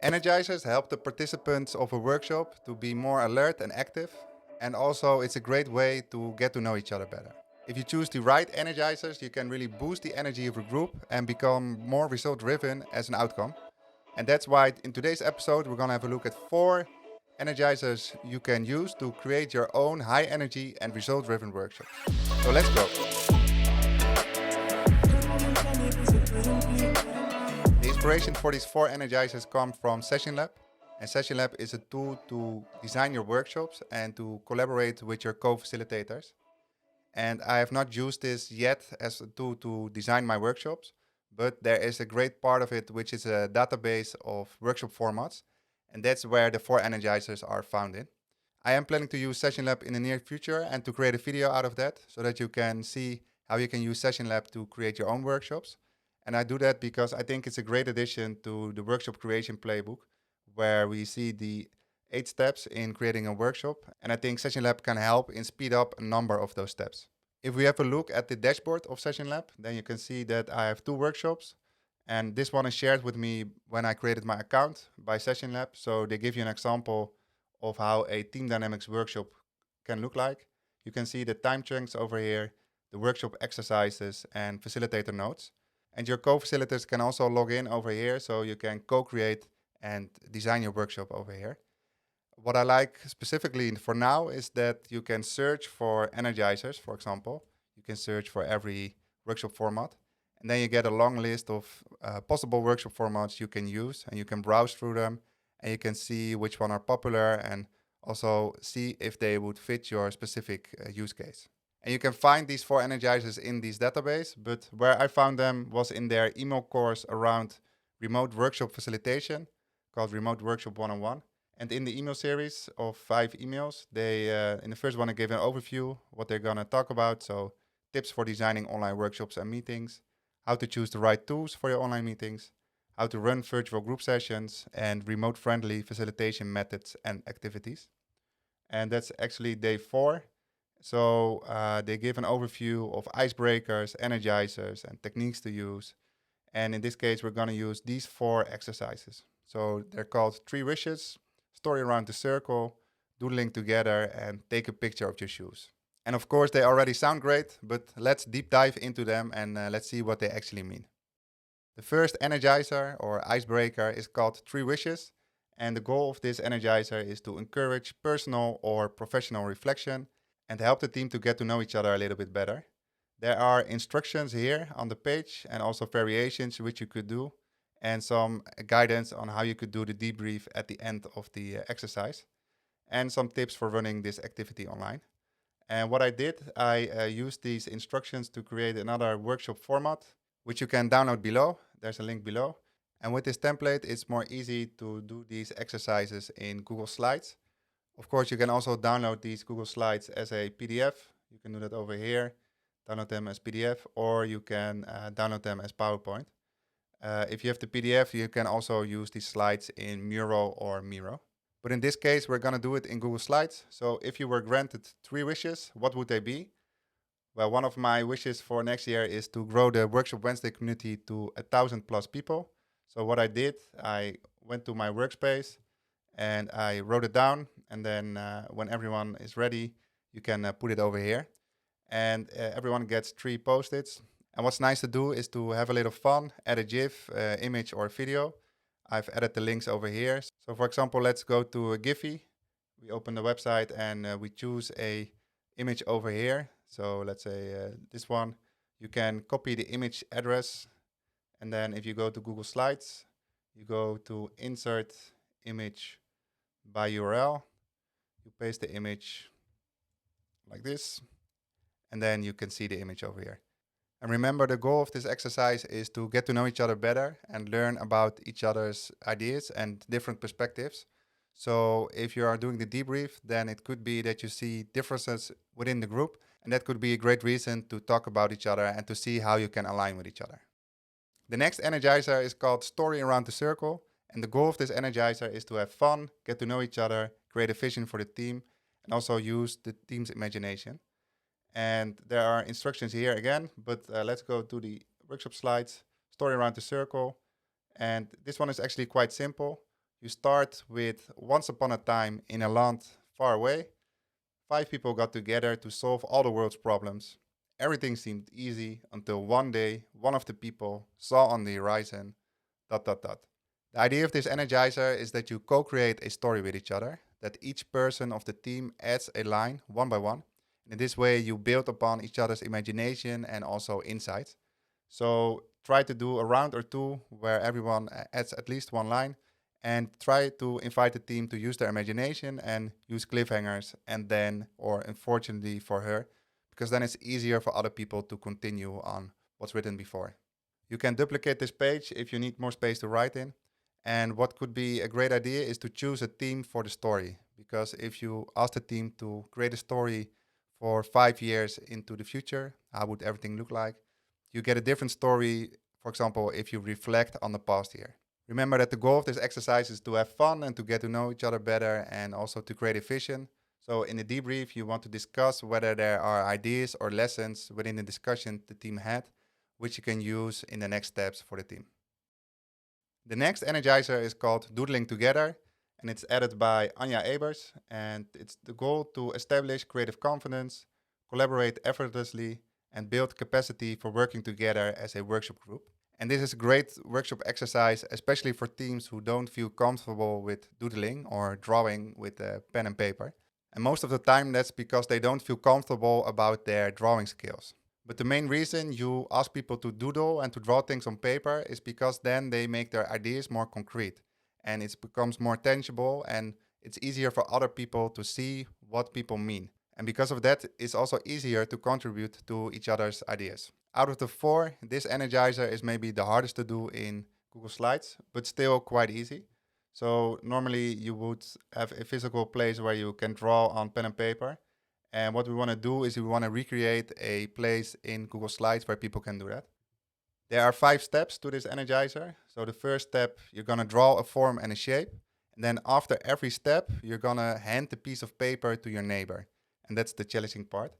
Energizers help the participants of a workshop to be more alert and active, and also it's a great way to get to know each other better. If you choose the right energizers, you can really boost the energy of a group and become more result driven as an outcome. And that's why in today's episode, we're going to have a look at 4 energizers you can use to create your own high energy and result driven workshops. So let's go. The inspiration for these 4 energizers come from Session Lab. And Session Lab is a tool to design your workshops and to collaborate with your co-facilitators. And I have not used this yet as a tool to design my workshops, but there is a great part of it which is a database of workshop formats, and that's where the 4 energizers are found in. I am planning to use Session Lab in the near future and to create a video out of that so that you can see how you can use Session Lab to create your own workshops. And I do that because I think it's a great addition to the workshop creation playbook, where we see the 8 steps in creating a workshop. And I think Session Lab can help in speed up a number of those steps. If we have a look at the dashboard of Session Lab, then you can see that I have 2 workshops. And this one is shared with me when I created my account by Session Lab. So they give you an example of how a team dynamics workshop can look like. You can see the time chunks over here, the workshop exercises and facilitator notes. And your co-facilitators can also log in over here, so you can co-create and design your workshop over here. What I like specifically for now is that you can search for energizers, for example. You can search for every workshop format. And then you get a long list of possible workshop formats you can use, and you can browse through them, and you can see which one are popular and also see if they would fit your specific use case. And you can find these 4 energizers in this database, but where I found them was in their email course around remote workshop facilitation called Remote Workshop 101. And in the email series of 5 emails, they in the first one I gave an overview what they're gonna talk about. So tips for designing online workshops and meetings, how to choose the right tools for your online meetings, how to run virtual group sessions, and remote-friendly facilitation methods and activities. And that's actually day 4. So they give an overview of icebreakers, energizers, and techniques to use. And in this case, we're going to use these 4 exercises. So they're called 3 wishes, story around the circle, doodling together, and take a picture of your shoes. And of course, they already sound great, but let's deep dive into them and let's see what they actually mean. The first energizer or icebreaker is called 3 wishes. And the goal of this energizer is to encourage personal or professional reflection and help the team to get to know each other a little bit better. There are instructions here on the page and also variations which you could do, and some guidance on how you could do the debrief at the end of the exercise, and some tips for running this activity online. And what I did, I used these instructions to create another workshop format, which you can download below. There's a link below. And with this template, it's more easy to do these exercises in Google Slides. Of course, you can also download these Google Slides as a PDF. You can do that over here, download them as PDF, or you can download them as PowerPoint. If you have the PDF, you can also use these slides in Mural or Miro. But in this case, we're going to do it in Google Slides. So if you were granted 3 wishes, what would they be? Well, one of my wishes for next year is to grow the Workshop Wednesday community to 1,000 plus people. So what I did, I went to my workspace and I wrote it down. And then when everyone is ready, you can put it over here. And everyone gets 3 post-its. And what's nice to do is to have a little fun, add a GIF, image or video. I've added the links over here. So for example, let's go to a Giphy. We open the website and we choose a image over here. So let's say this one. You can copy the image address. And then if you go to Google Slides, you go to Insert Image by URL. You paste the image like this. And then you can see the image over here. And remember, the goal of this exercise is to get to know each other better and learn about each other's ideas and different perspectives. So if you are doing the debrief, then it could be that you see differences within the group, and that could be a great reason to talk about each other and to see how you can align with each other. The next energizer is called Story Around the Circle, and the goal of this energizer is to have fun, get to know each other, create a vision for the team, and also use the team's imagination. And there are instructions here again, but let's go to the workshop slides, story around the circle. And this one is actually quite simple. You start with once upon a time in a land far away. 5 people got together to solve all the world's problems. Everything seemed easy until one day one of the people saw on the horizon ... dot dot dot. The idea of this energizer is that you co-create a story with each other, that each person of the team adds a line one by one. And in this way, you build upon each other's imagination and also insights. So try to do a round or two where everyone adds at least one line, and try to invite the team to use their imagination and use cliffhangers, and then, or unfortunately for her, because then it's easier for other people to continue on what's written before. You can duplicate this page if you need more space to write in. And what could be a great idea is to choose a theme for the story. Because if you ask the team to create a story for 5 years into the future, how would everything look like? You get a different story, for example, if you reflect on the past year. Remember that the goal of this exercise is to have fun and to get to know each other better, and also to create a vision. So in the debrief, you want to discuss whether there are ideas or lessons within the discussion the team had, which you can use in the next steps for the team. The next energizer is called Doodling Together, and it's added by Anja Ebers, and it's the goal to establish creative confidence, collaborate effortlessly, and build capacity for working together as a workshop group. And this is a great workshop exercise, especially for teams who don't feel comfortable with doodling or drawing with pen and paper. And most of the time that's because they don't feel comfortable about their drawing skills. But the main reason you ask people to doodle and to draw things on paper is because then they make their ideas more concrete, and it becomes more tangible, and it's easier for other people to see what people mean. And because of that, it's also easier to contribute to each other's ideas. Out of the four, this energizer is maybe the hardest to do in Google Slides, but still quite easy. So normally you would have a physical place where you can draw on pen and paper. And what we want to do is we want to recreate a place in Google Slides where people can do that. There are 5 steps to this energizer. So the first step, you're going to draw a form and a shape. And then after every step, you're going to hand the piece of paper to your neighbor. And that's the challenging part.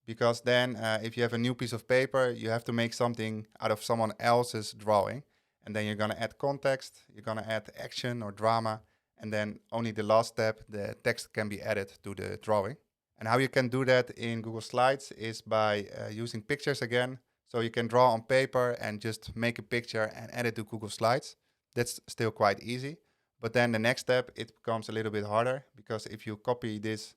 Because then if you have a new piece of paper, you have to make something out of someone else's drawing. And then you're going to add context, you're going to add action or drama. And then only the last step, the text can be added to the drawing. And how you can do that in Google Slides is by using pictures again. So you can draw on paper and just make a picture and add it to Google Slides. That's still quite easy. But then the next step, it becomes a little bit harder, because if you copy this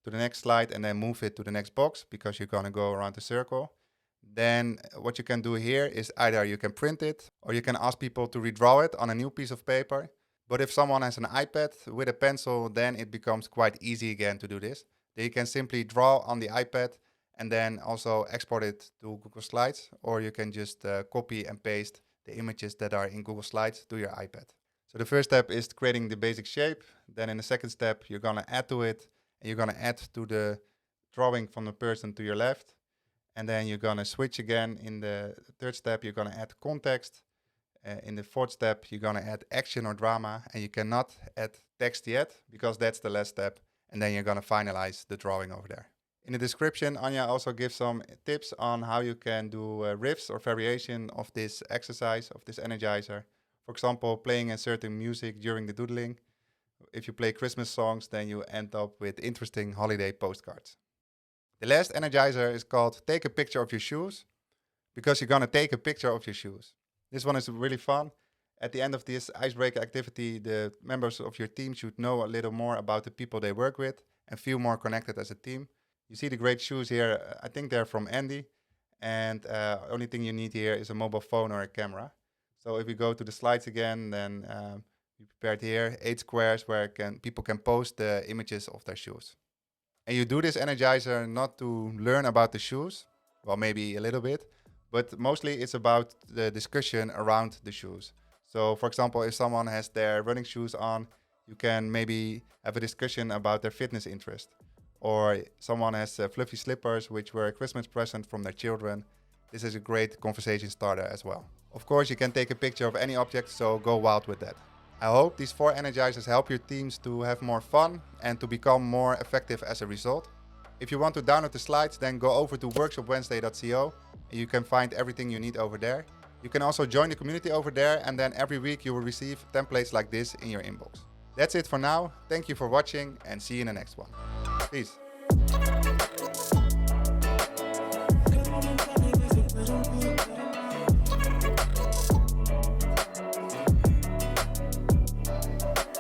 to the next slide and then move it to the next box, because you're going to go around the circle, then what you can do here is either you can print it or you can ask people to redraw it on a new piece of paper. But if someone has an iPad with a pencil, then it becomes quite easy again to do this. Then you can simply draw on the iPad and then also export it to Google Slides, or you can just copy and paste the images that are in Google Slides to your iPad. So the first step is creating the basic shape. Then in the second step, you're going to add to it, and you're going to add to the drawing from the person to your left. And then you're going to switch again. In the third step, you're going to add context. In the fourth step, you're going to add action or drama, and you cannot add text yet, because that's the last step. And then you're going to finalize the drawing over there. In the description, Anja also gives some tips on how you can do riffs or variation of this exercise, of this energizer. For example, playing a certain music during the doodling. If you play Christmas songs, then you end up with interesting holiday postcards. The last energizer is called Take a Picture of Your Shoes, because you're going to take a picture of your shoes. This one is really fun. At the end of this icebreaker activity, the members of your team should know a little more about the people they work with and feel more connected as a team. You see the great shoes here. I think they're from Andy. And only thing you need here is a mobile phone or a camera. So if we go to the slides again, then we prepared here 8 squares where people can post the images of their shoes. And you do this energizer not to learn about the shoes, well, maybe a little bit, but mostly it's about the discussion around the shoes. So for example, if someone has their running shoes on, you can maybe have a discussion about their fitness interest. Or someone has fluffy slippers, which were a Christmas present from their children. This is a great conversation starter as well. Of course, you can take a picture of any object, so go wild with that. I hope these 4 energizers help your teams to have more fun and to become more effective as a result. If you want to download the slides, then go over to workshopwednesday.co and you can find everything you need over there. You can also join the community over there, and then every week you will receive templates like this in your inbox. That's it for now. Thank you for watching and see you in the next one. Peace.